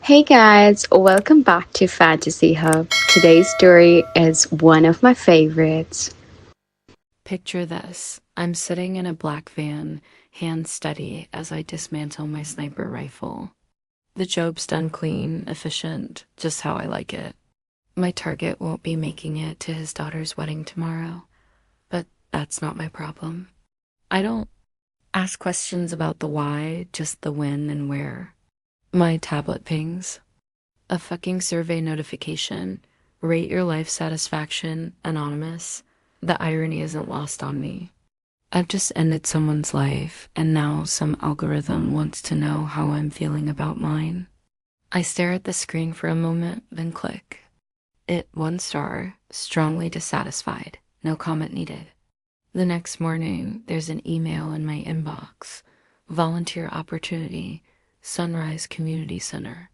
Hey guys, welcome back to Fantasy Hub. Today's story is one of my favorites. Picture this. I'm sitting in a black van, hands steady as I dismantle my sniper rifle. The job's done clean, efficient, just how I like it. My target won't be making it to his daughter's wedding tomorrow, but that's not my problem. I don't ask questions about the why, just the when and where. My tablet pings. A fucking survey notification. Rate your life satisfaction, anonymous. The irony isn't lost on me. I've just ended someone's life, and now some algorithm wants to know how I'm feeling about mine. I stare at the screen for a moment, then click. It 1 star, strongly dissatisfied, no comment needed. The next morning, there's an email in my inbox. Volunteer opportunity, Sunrise Community Center.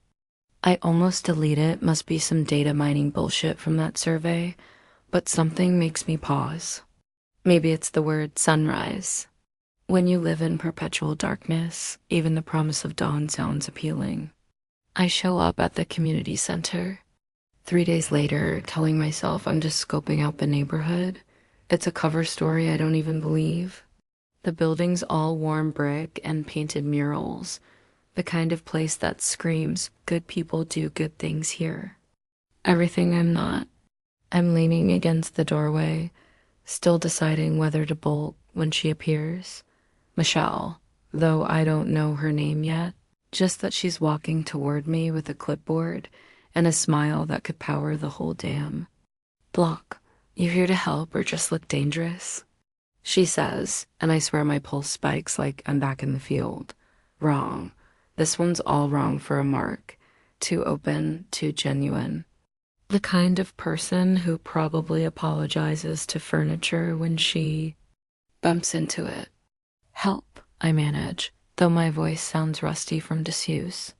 I almost delete it, must be some data mining bullshit from that survey, but something makes me pause. Maybe it's the word sunrise. When you live in perpetual darkness, even the promise of dawn sounds appealing. I show up at the community center. 3 days later, telling myself I'm just scoping out the neighborhood. It's a cover story I don't even believe. The building's all warm brick and painted murals. The kind of place that screams, good people do good things here. Everything I'm not. I'm leaning against the doorway, still deciding whether to bolt when she appears. Michelle, though I don't know her name yet, just that she's walking toward me with a clipboard and a smile that could power the whole dam. Block, you here to help or just look dangerous? She says, and I swear my pulse spikes like I'm back in the field. Wrong. This one's all wrong for a mark. Too open, too genuine. The kind of person who probably apologizes to furniture when she bumps into it. Help, I manage, though my voice sounds rusty from disuse.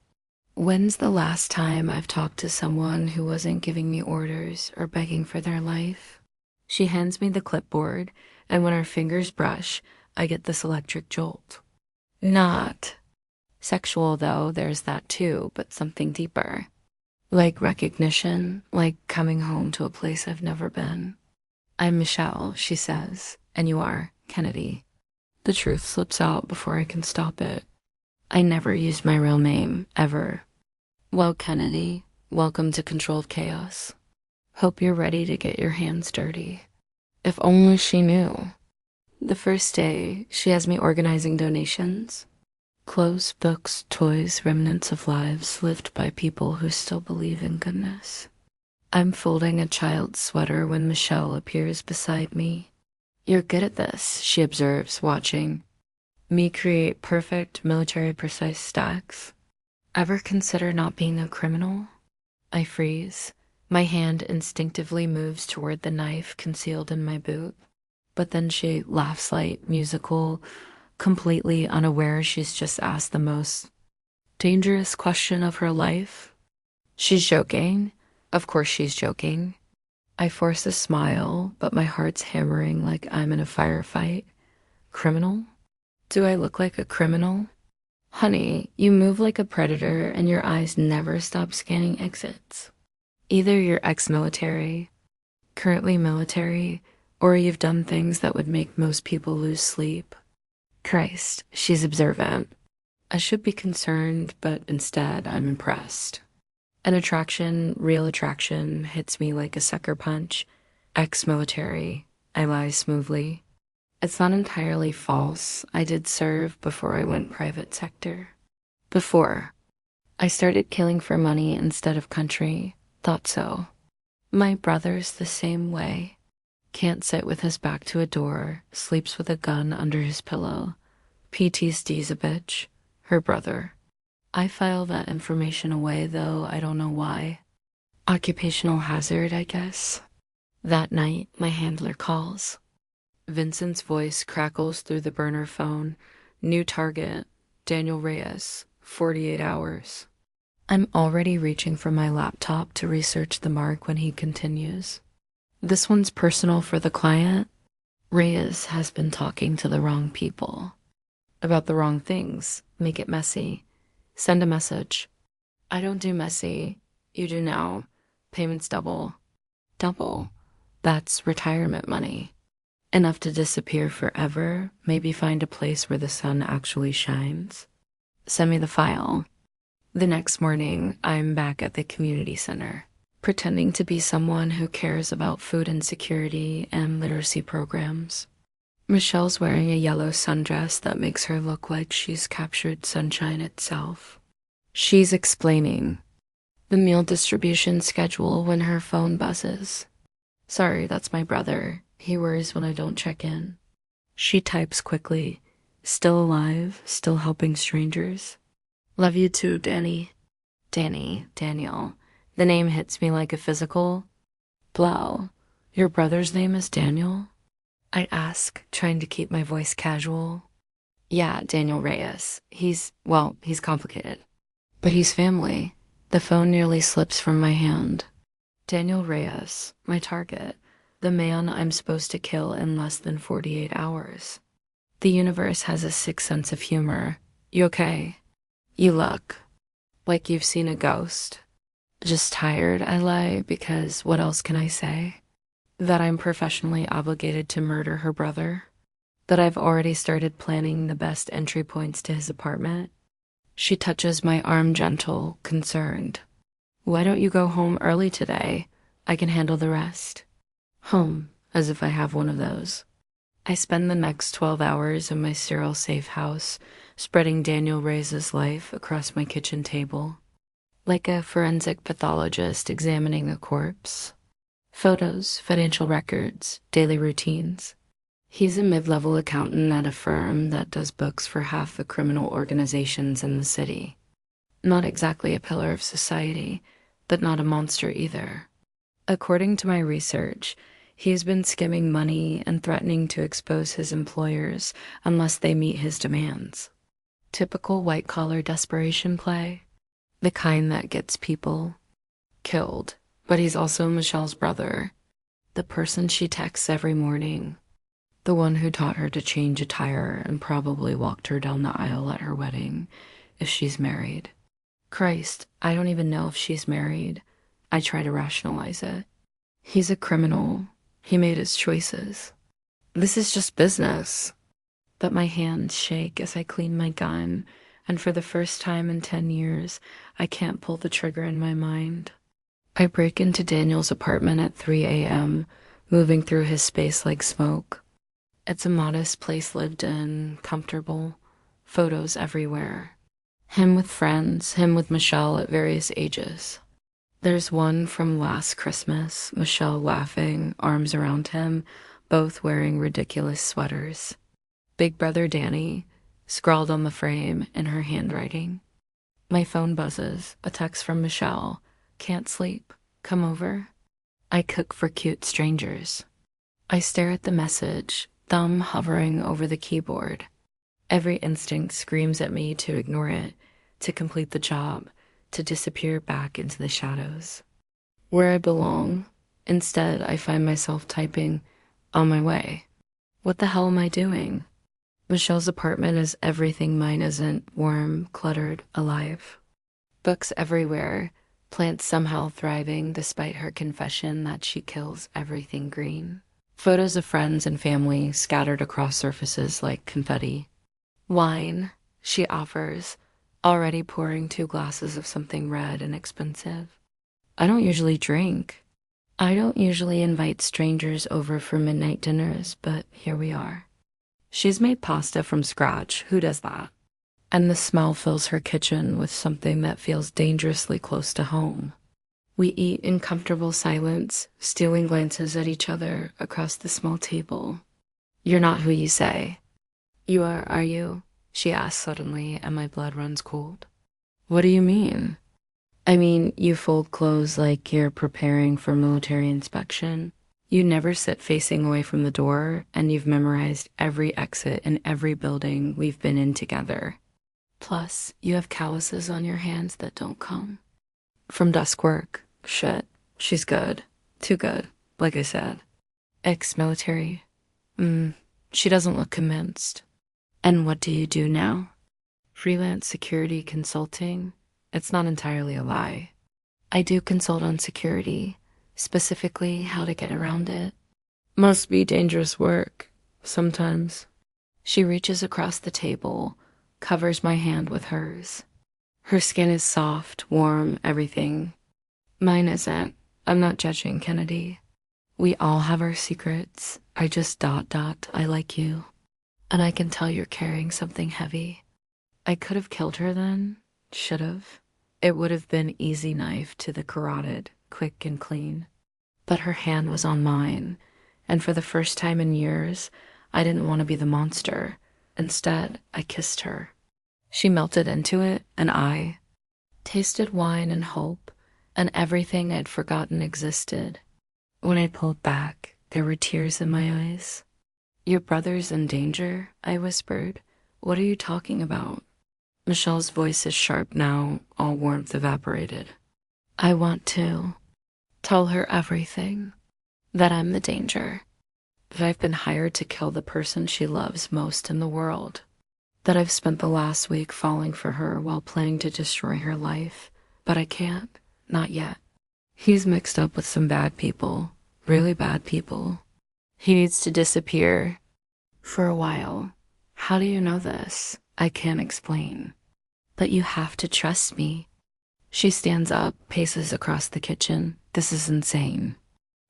When's the last time I've talked to someone who wasn't giving me orders or begging for their life? She hands me the clipboard, and when our fingers brush, I get this electric jolt. Not sexual, though, there's that too, but something deeper. Like recognition, like coming home to a place I've never been. I'm Michelle, she says, and you are Kennedy. The truth slips out before I can stop it. I never used my real name, ever. Well, Kennedy, welcome to Controlled Chaos. Hope you're ready to get your hands dirty. If only she knew. The first day, she has me organizing donations. Clothes, books, toys, remnants of lives lived by people who still believe in goodness. I'm folding a child's sweater when Michelle appears beside me. You're good at this, she observes, watching me create perfect, military-precise stacks. Ever consider not being a criminal? I freeze. My hand instinctively moves toward the knife concealed in my boot. But then she laughs light, musical, completely unaware she's just asked the most dangerous question of her life. She's joking. Of course she's joking. I force a smile, but my heart's hammering like I'm in a firefight. Criminal? Do I look like a criminal? Honey, you move like a predator and your eyes never stop scanning exits. Either you're ex-military, currently military, or you've done things that would make most people lose sleep. Christ, she's observant. I should be concerned, but instead I'm impressed. An attraction, real attraction, hits me like a sucker punch. Ex-military, I lie smoothly. It's not entirely false. I did serve before I went private sector. Before. I started killing for money instead of country. Thought so. My brother's the same way. Can't sit with his back to a door, sleeps with a gun under his pillow. PTSD's a bitch. Her brother. I file that information away, though I don't know why. Occupational hazard, I guess. That night, my handler calls. Vincent's voice crackles through the burner phone. New target, Daniel Reyes, 48 hours. I'm already reaching for my laptop to research the mark when he continues. This one's personal for the client. Reyes has been talking to the wrong people. About the wrong things. Make it messy. Send a message. I don't do messy. You do now. Payments double. Double. That's retirement money. Enough to disappear forever, maybe find a place where the sun actually shines. Send me the file. The next morning, I'm back at the community center, pretending to be someone who cares about food insecurity and literacy programs. Michelle's wearing a yellow sundress that makes her look like she's captured sunshine itself. She's explaining the meal distribution schedule when her phone buzzes. Sorry, that's my brother. He worries when I don't check in. She types quickly. Still alive, still helping strangers. Love you too, Danny. Daniel. The name hits me like a physical blow. Your brother's name is Daniel? I ask, trying to keep my voice casual. Yeah, Daniel Reyes. He's complicated. But he's family. The phone nearly slips from my hand. Daniel Reyes, my target. The man I'm supposed to kill in less than 48 hours. The universe has a sick sense of humor. You okay? You look like you've seen a ghost. Just tired, I lie, because what else can I say? That I'm professionally obligated to murder her brother? That I've already started planning the best entry points to his apartment? She touches my arm gentle, concerned. Why don't you go home early today? I can handle the rest. Home, as if I have one of those. I spend the next 12 hours in my sterile safe house, spreading Daniel Reyes' life across my kitchen table. Like a forensic pathologist examining a corpse. Photos, financial records, daily routines. He's a mid-level accountant at a firm that does books for half the criminal organizations in the city. Not exactly a pillar of society, but not a monster either. According to my research, he's been skimming money and threatening to expose his employers unless they meet his demands. Typical white-collar desperation play. The kind that gets people killed. But he's also Michelle's brother. The person she texts every morning. The one who taught her to change a tire and probably walked her down the aisle at her wedding, if she's married. Christ, I don't even know if she's married. I try to rationalize it. He's a criminal. He made his choices. This is just business. But my hands shake as I clean my gun, and for the first time in 10 years, I can't pull the trigger in my mind. I break into Daniel's apartment at 3 a.m., moving through his space like smoke. It's a modest place lived in, comfortable, photos everywhere. Him with friends, him with Michelle at various ages. There's one from last Christmas, Michelle laughing, arms around him, both wearing ridiculous sweaters. Big brother Danny, scrawled on the frame in her handwriting. My phone buzzes, a text from Michelle. Can't sleep. Come over. I cook for cute strangers. I stare at the message, thumb hovering over the keyboard. Every instinct screams at me to ignore it, to complete the job, to disappear back into the shadows. Where I belong. Instead, I find myself typing, on my way. What the hell am I doing? Michelle's apartment is everything mine isn't: warm, cluttered, alive. Books everywhere, plants somehow thriving despite her confession that she kills everything green. Photos of friends and family scattered across surfaces like confetti. Wine, she offers, already pouring 2 glasses of something red and expensive. I don't usually drink. I don't usually invite strangers over for midnight dinners, but here we are. She's made pasta from scratch. Who does that? And the smell fills her kitchen with something that feels dangerously close to home. We eat in comfortable silence, stealing glances at each other across the small table. You're not who you say. You are you? She asks suddenly, and my blood runs cold. What do you mean? I mean, you fold clothes like you're preparing for military inspection. You never sit facing away from the door, and you've memorized every exit in every building we've been in together. Plus, you have calluses on your hands that don't come. From desk work. Shit. She's good. Too good, like I said. Ex-military. She doesn't look convinced. And what do you do now? Freelance security consulting. It's not entirely a lie. I do consult on security, specifically how to get around it. Must be dangerous work, sometimes. She reaches across the table, covers my hand with hers. Her skin is soft, warm, everything. Mine isn't. I'm not judging, Kennedy. We all have our secrets. I just ... I like you. And I can tell you're carrying something heavy. I could have killed her then. Should have. It would have been easy knife to the carotid, quick and clean. But her hand was on mine, and for the first time in years, I didn't want to be the monster. Instead, I kissed her. She melted into it, and I tasted wine and hope, and everything I'd forgotten existed. When I pulled back, there were tears in my eyes. Your brother's in danger, I whispered. What are you talking about? Michelle's voice is sharp now, all warmth evaporated. I want to tell her everything. That I'm the danger. That I've been hired to kill the person she loves most in the world. That I've spent the last week falling for her while planning to destroy her life. But I can't. Not yet. He's mixed up with some bad people. Really bad people. He needs to disappear. For a while. How do you know this? I can't explain. But you have to trust me. She stands up, paces across the kitchen. This is insane.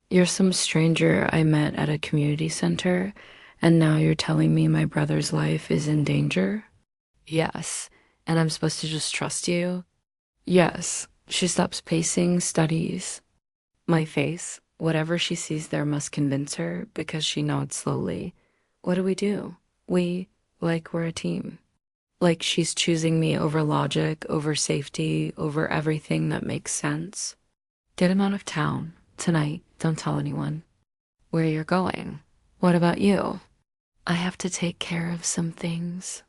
You're some stranger I met at a community center, and now you're telling me my brother's life is in danger? Yes. And I'm supposed to just trust you? Yes. She stops pacing, studies my face. Whatever she sees there must convince her because she nods slowly. What do? Like we're a team. Like she's choosing me over logic, over safety, over everything that makes sense. Get him out of town. Tonight. Don't tell anyone. Where you're going. What about you? I have to take care of some things.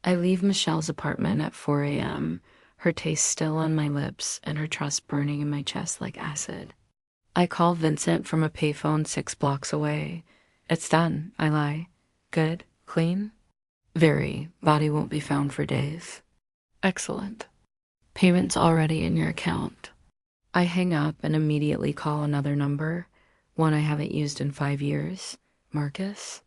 I leave Michelle's apartment at 4 a.m., her taste still on my lips and her trust burning in my chest like acid. I call Vincent from a payphone 6 blocks away. It's done, I lie. Good? Clean? Very. Body won't be found for days. Excellent. Payment's already in your account. I hang up and immediately call another number, one I haven't used in 5 years. Marcus?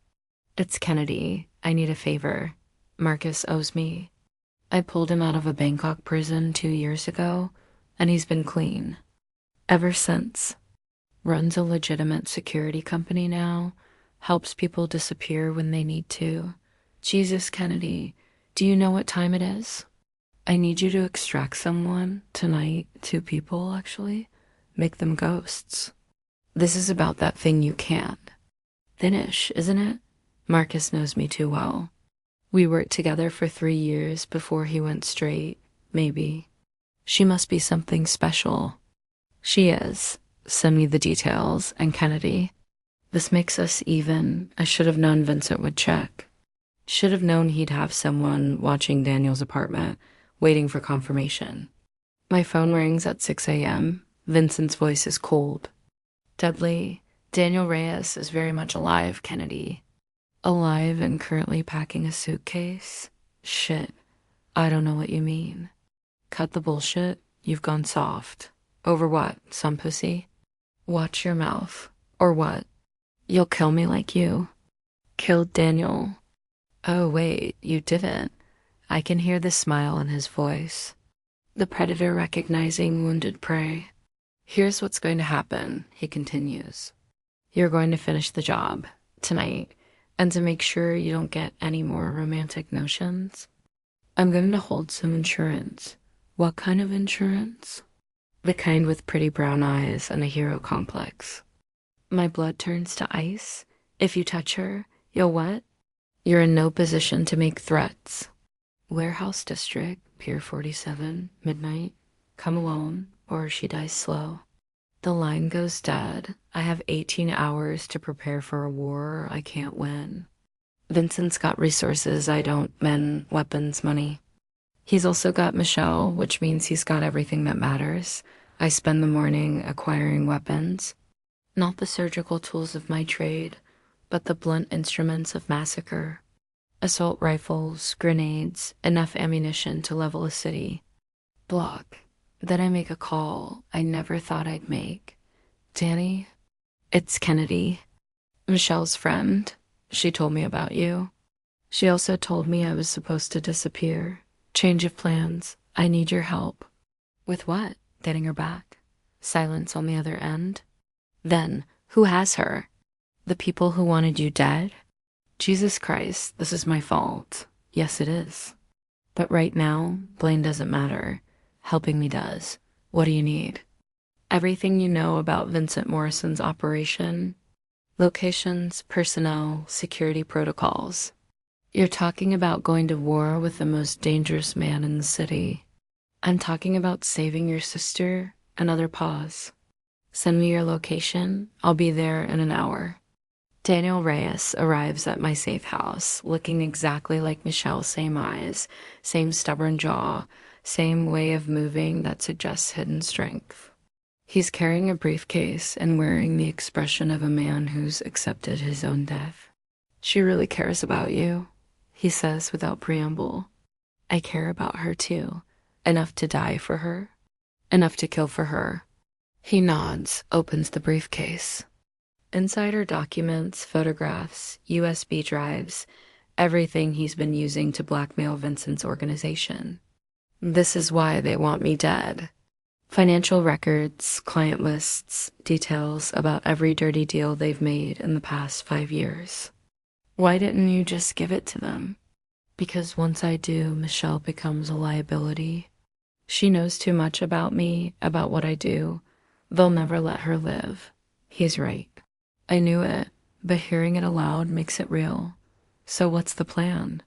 It's Kennedy. I need a favor. Marcus owes me. I pulled him out of a Bangkok prison 2 years ago, and he's been clean. Ever since. Runs a legitimate security company now, helps people disappear when they need to. Jesus, Kennedy, do you know what time it is? I need you to extract someone tonight, 2 people actually, make them ghosts. This is about that thing you can't finish, isn't it? Marcus knows me too well. We worked together for 3 years before he went straight, maybe. She must be something special. She is. Send me the details, and Kennedy. This makes us even. I should have known Vincent would check. Should have known he'd have someone watching Daniel's apartment, waiting for confirmation. My phone rings at 6 a.m. Vincent's voice is cold. Deadly. Daniel Reyes is very much alive, Kennedy. Alive and currently packing a suitcase? Shit. I don't know what you mean. Cut the bullshit. You've gone soft. Over what? Some pussy? Watch your mouth. Or what? You'll kill me like you. Killed Daniel. Oh, wait, you didn't. I can hear the smile in his voice. The predator recognizing wounded prey. Here's what's going to happen, he continues. You're going to finish the job tonight, and to make sure you don't get any more romantic notions, I'm going to hold some insurance. What kind of insurance? The kind with pretty brown eyes and a hero complex. My blood turns to ice. If you touch her, you'll what? You're in no position to make threats. Warehouse District, Pier 47, midnight. Come alone, or she dies slow. The line goes dead. I have 18 hours to prepare for a war I can't win. Vincent's got resources I don't, men, weapons, money. He's also got Michelle, which means he's got everything that matters. I spend the morning acquiring weapons. Not the surgical tools of my trade, but the blunt instruments of massacre. Assault rifles, grenades, enough ammunition to level a city. Block. Then I make a call I never thought I'd make. Danny, it's Kennedy, Michelle's friend. She told me about you. She also told me I was supposed to disappear. Change of plans. I need your help. With what? Getting her back. Silence on the other end. Then, who has her? The people who wanted you dead? Jesus Christ, this is my fault. Yes, it is. But right now, blame doesn't matter. Helping me does. What do you need? Everything you know about Vincent Morrison's operation. Locations, personnel, security protocols. You're talking about going to war with the most dangerous man in the city. I'm talking about saving your sister. Another pause. Send me your location. I'll be there in an hour. Daniel Reyes arrives at my safe house, looking exactly like Michelle, same eyes, same stubborn jaw, same way of moving that suggests hidden strength. He's carrying a briefcase and wearing the expression of a man who's accepted his own death. She really cares about you, he says without preamble. I care about her too, enough to die for her, enough to kill for her. He nods, opens the briefcase. Inside are documents, photographs, USB drives, everything he's been using to blackmail Vincent's organization. This is why they want me dead. Financial records, client lists, details about every dirty deal they've made in the past 5 years. Why didn't you just give it to them? Because once I do, Michelle becomes a liability. She knows too much about me, about what I do. They'll never let her live. He's right. I knew it, but hearing it aloud makes it real. So what's the plan?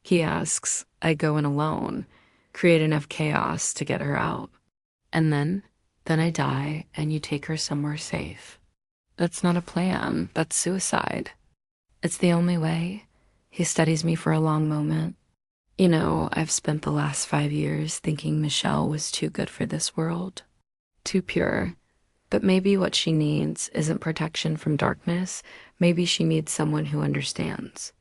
He asks. I go in alone, create enough chaos to get her out. And then I die and you take her somewhere safe. That's not a plan. That's suicide. It's the only way. He studies me for a long moment. You know, I've spent the last 5 years thinking Michelle was too good for this world. Too pure. But maybe what she needs isn't protection from darkness. Maybe she needs someone who understands.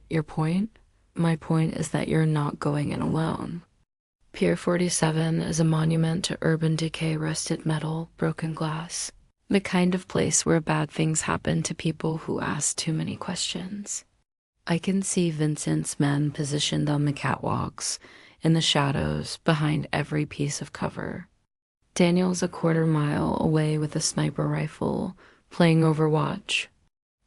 Your point? My point is that you're not going in alone. Pier 47 is a monument to urban decay, rusted metal, broken glass. The kind of place where bad things happen to people who ask too many questions. I can see Vincent's men positioned on the catwalks, in the shadows, behind every piece of cover. Daniel's a quarter mile away with a sniper rifle, playing Overwatch.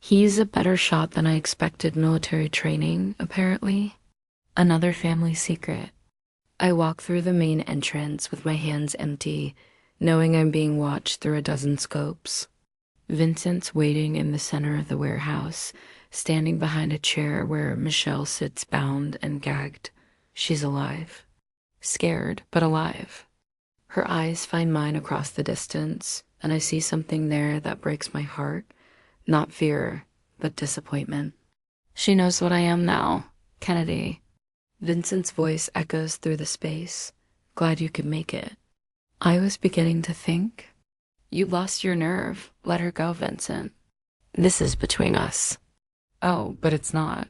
He's a better shot than I expected. Military training, apparently. Another family secret. I walk through the main entrance with my hands empty, knowing I'm being watched through a dozen scopes. Vincent's waiting in the center of the warehouse, standing behind a chair where Michelle sits bound and gagged. She's alive. Scared, but alive. Her eyes find mine across the distance, and I see something there that breaks my heart. Not fear, but disappointment. She knows what I am now. Kennedy. Vincent's voice echoes through the space. Glad you could make it. I was beginning to think. You lost your nerve. Let her go, Vincent. This is between us. Oh, but it's not.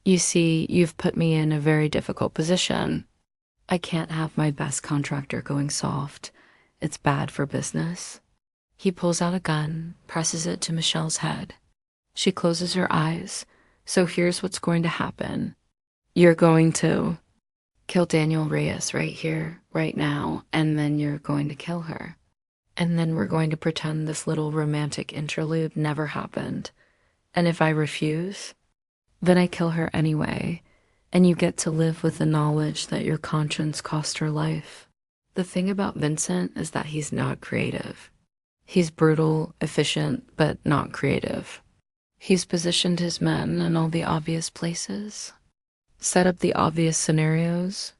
You see, you've put me in a very difficult position. I can't have my best contractor going soft. It's bad for business. He pulls out a gun, presses it to Michelle's head. She closes her eyes. So here's what's going to happen. You're going to kill Daniel Reyes right here, right now, and then you're going to kill her. And then we're going to pretend this little romantic interlude never happened. And if I refuse, then I kill her anyway. And you get to live with the knowledge that your conscience cost her life. The thing about Vincent is that he's not creative. He's brutal, efficient, but not creative. He's positioned his men in all the obvious places, set up the obvious scenarios.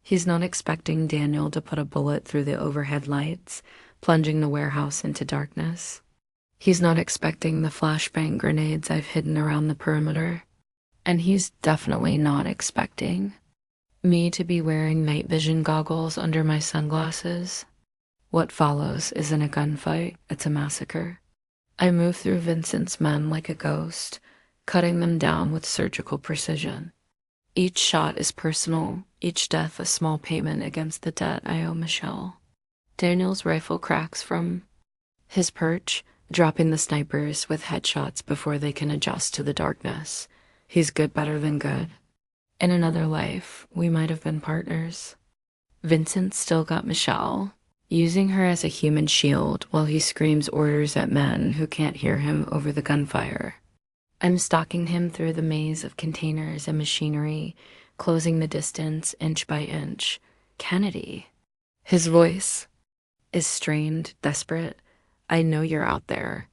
He's not expecting Daniel to put a bullet through the overhead lights, plunging the warehouse into darkness. He's not expecting the flashbang grenades I've hidden around the perimeter. And he's definitely not expecting me to be wearing night vision goggles under my sunglasses. What follows isn't a gunfight, it's a massacre. I move through Vincent's men like a ghost, cutting them down with surgical precision. Each shot is personal, each death a small payment against the debt I owe Michelle. Daniel's rifle cracks from his perch, dropping the snipers with headshots before they can adjust to the darkness. He's good better than good. In another life, we might have been partners. Vincent still got Michelle, using her as a human shield while he screams orders at men who can't hear him over the gunfire. I'm stalking him through the maze of containers and machinery, closing the distance inch by inch. Kennedy. His voice is strained, desperate. I know you're out there.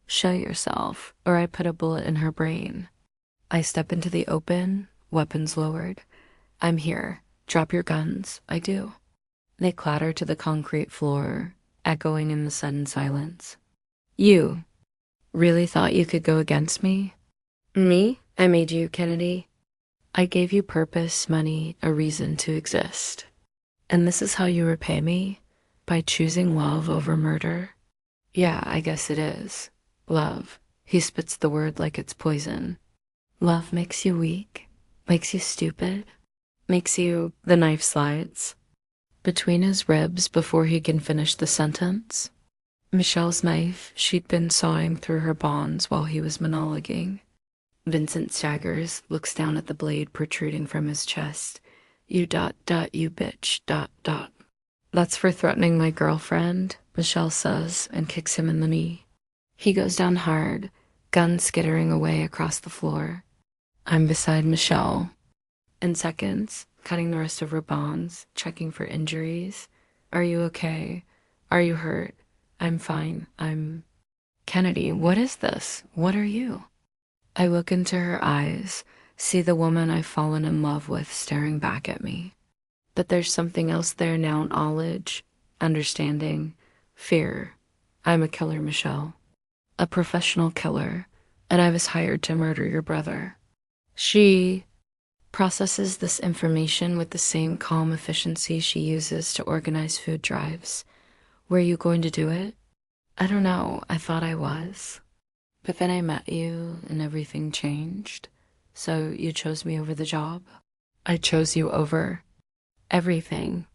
Show yourself, or I put a bullet in her brain. I step into the open, weapons lowered. I'm here. Drop your guns. I do. They clatter to the concrete floor, echoing in the sudden silence. You really thought you could go against me? Me? I made you, Kennedy. I gave you purpose, money, a reason to exist. And this is how you repay me? By choosing love over murder? Yeah, I guess it is. Love. He spits the word like it's poison. Love makes you weak, makes you stupid, makes you... The knife slides between his ribs before he can finish the sentence. Michelle's knife, she'd been sawing through her bonds while he was monologuing. Vincent staggers, looks down at the blade protruding from his chest. You ... you bitch ... That's for threatening my girlfriend, Michelle says, and kicks him in the knee. He goes down hard, gun skittering away across the floor. I'm beside Michelle. In seconds, cutting the rest of her bonds, checking for injuries. Are you okay? Are you hurt? I'm fine. Kennedy, what is this? What are you? I look into her eyes, see the woman I've fallen in love with staring back at me. But there's something else there now, knowledge, understanding, fear. I'm a killer, Michelle. A professional killer, and I was hired to murder your brother. She processes this information with the same calm efficiency she uses to organize food drives. Were you going to do it? I don't know. I thought I was. But then I met you and everything changed. So you chose me over the job. I chose you over everything.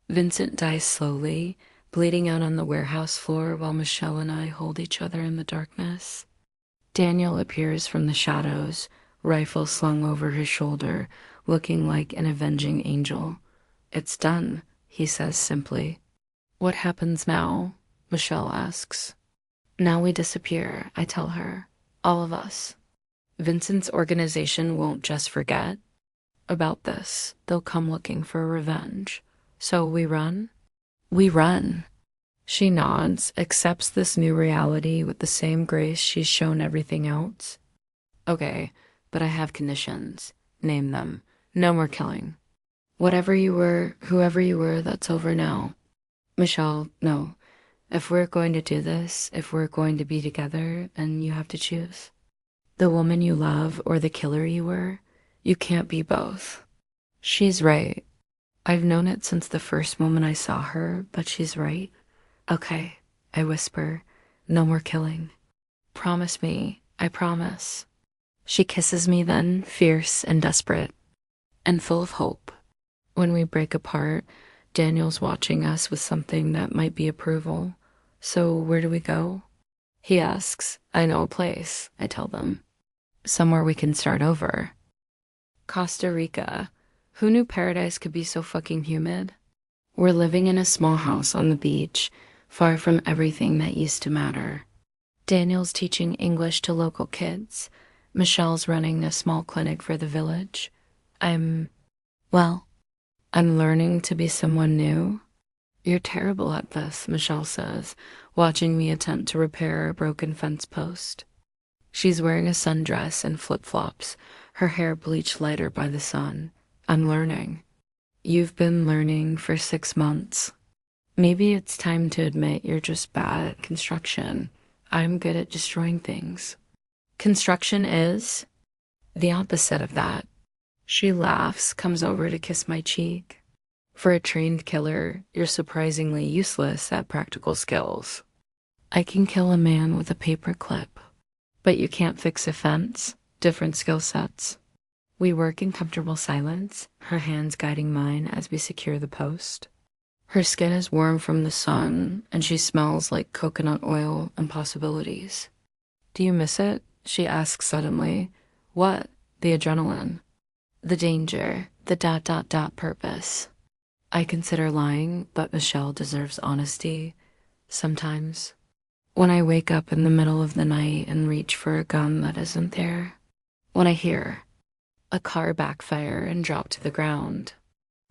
Vincent dies slowly, bleeding out on the warehouse floor while Michelle and I hold each other in the darkness. Daniel appears from the shadows, rifle slung over his shoulder, looking like an avenging angel. It's done, he says simply. What happens now? Michelle asks. Now we disappear, I tell her. All of us. Vincent's organization won't just forget about this. They'll come looking for revenge. So we run? We run. She nods, accepts this new reality with the same grace she's shown everything else. Okay, but I have conditions. Name them. No more killing. Whatever you were, whoever you were, that's over now. Michelle, no. If we're going to do this, if we're going to be together, then you have to choose. The woman you love or the killer you were, you can't be both. She's right. I've known it since the first moment I saw her, but she's right. Okay, I whisper, no more killing. Promise me, I promise. She kisses me then, fierce and desperate, and full of hope. When we break apart, Daniel's watching us with something that might be approval. So where do we go? He asks. I know a place, I tell them. Somewhere we can start over. Costa Rica. Who knew paradise could be so fucking humid? We're living in a small house on the beach, far from everything that used to matter. Daniel's teaching English to local kids. Michelle's running a small clinic for the village. I'm learning to be someone new. You're terrible at this, Michelle says, watching me attempt to repair a broken fence post. She's wearing a sundress and flip-flops, her hair bleached lighter by the sun. I'm learning. You've been learning for 6 months. Maybe it's time to admit you're just bad at construction. I'm good at destroying things. Construction is the opposite of that. She laughs, comes over to kiss my cheek. For a trained killer, you're surprisingly useless at practical skills. I can kill a man with a paper clip, but you can't fix a fence. Different skill sets. We work in comfortable silence, her hands guiding mine as we secure the post. Her skin is warm from the sun, and she smells like coconut oil and possibilities. Do you miss it? She asks suddenly. What? The adrenaline. The danger. The ... purpose. I consider lying, but Michelle deserves honesty. Sometimes. When I wake up in the middle of the night and reach for a gun that isn't there. When I hear a car backfire and drop to the ground.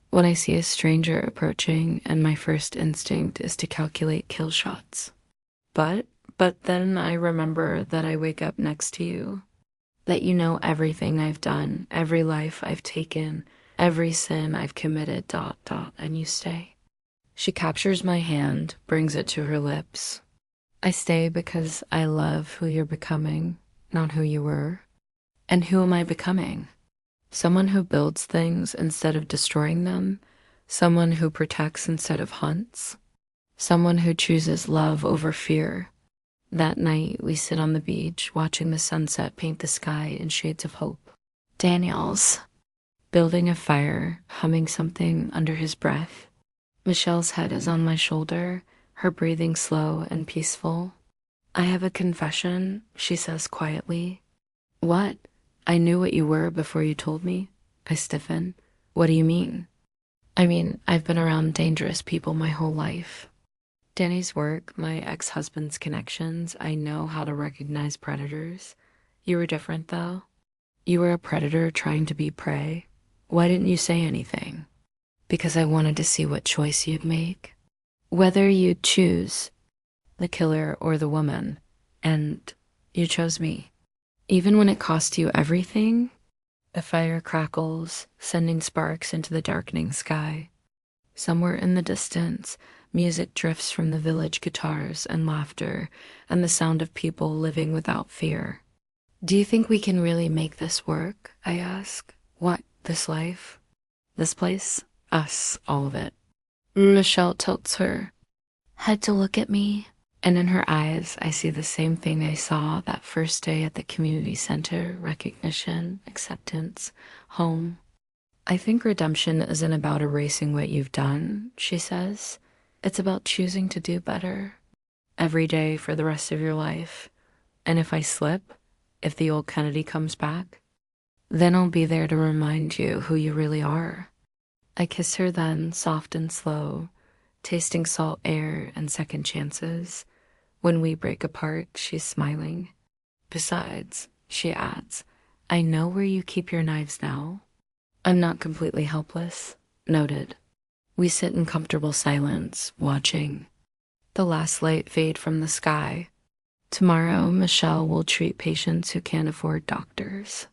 When I see a stranger approaching and my first instinct is to calculate kill shots. But then I remember that I wake up next to you. That you know everything I've done, every life I've taken, every sin I've committed ... and you stay. She captures my hand, brings it to her lips. I stay because I love who you're becoming, not who you were. And who am I becoming? Someone who builds things instead of destroying them. Someone who protects instead of hunts. Someone who chooses love over fear. That night, we sit on the beach, watching the sunset paint the sky in shades of hope. Daniel's building a fire, humming something under his breath. Michelle's head is on my shoulder, her breathing slow and peaceful. I have a confession, she says quietly. What? I knew what you were before you told me. I stiffen. What do you mean? I mean, I've been around dangerous people my whole life. Danny's work, my ex-husband's connections, I know how to recognize predators. You were different, though. You were a predator trying to be prey. Why didn't you say anything? Because I wanted to see what choice you'd make. Whether you'd choose the killer or the woman. And you chose me. Even when it cost you everything, the fire crackles, sending sparks into the darkening sky. Somewhere in the distance, music drifts from the village guitars and laughter and the sound of people living without fear. Do you think we can really make this work? I ask. What? This life? This place? Us, all of it. Michelle tilts her head to look at me, and in her eyes I see the same thing I saw that first day at the community center: recognition, acceptance, home. I think redemption isn't about erasing what you've done, she says. It's about choosing to do better every day for the rest of your life. And if I slip, if the old Kennedy comes back, then I'll be there to remind you who you really are. I kiss her then, soft and slow, tasting salt air and second chances. When we break apart, she's smiling. Besides, she adds, I know where you keep your knives now. I'm not completely helpless. Noted. We sit in comfortable silence, watching the last light fade from the sky. Tomorrow, Michelle will treat patients who can't afford doctors.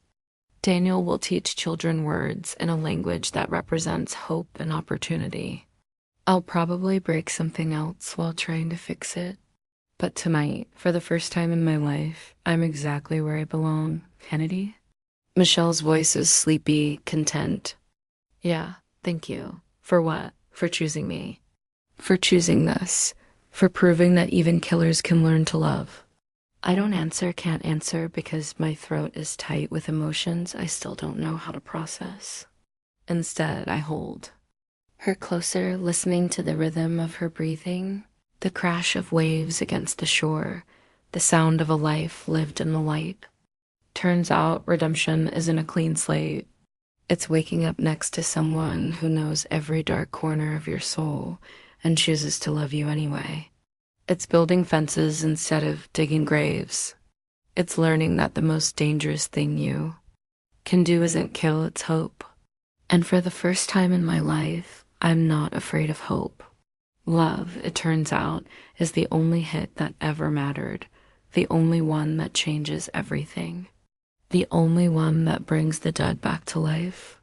Daniel will teach children words in a language that represents hope and opportunity. I'll probably break something else while trying to fix it. But tonight, for the first time in my life, I'm exactly where I belong. Kennedy? Michelle's voice is sleepy, content. Yeah, thank you. For what? For choosing me. For choosing this. For proving that even killers can learn to love. I don't answer, can't answer, because my throat is tight with emotions I still don't know how to process. Instead, I hold her closer, listening to the rhythm of her breathing, the crash of waves against the shore, the sound of a life lived in the light. Turns out redemption isn't a clean slate. It's waking up next to someone who knows every dark corner of your soul and chooses to love you anyway. It's building fences instead of digging graves. It's learning that the most dangerous thing you can do isn't kill, it's hope. And for the first time in my life, I'm not afraid of hope. Love, it turns out, is the only hit that ever mattered, the only one that changes everything. The only one that brings the dead back to life.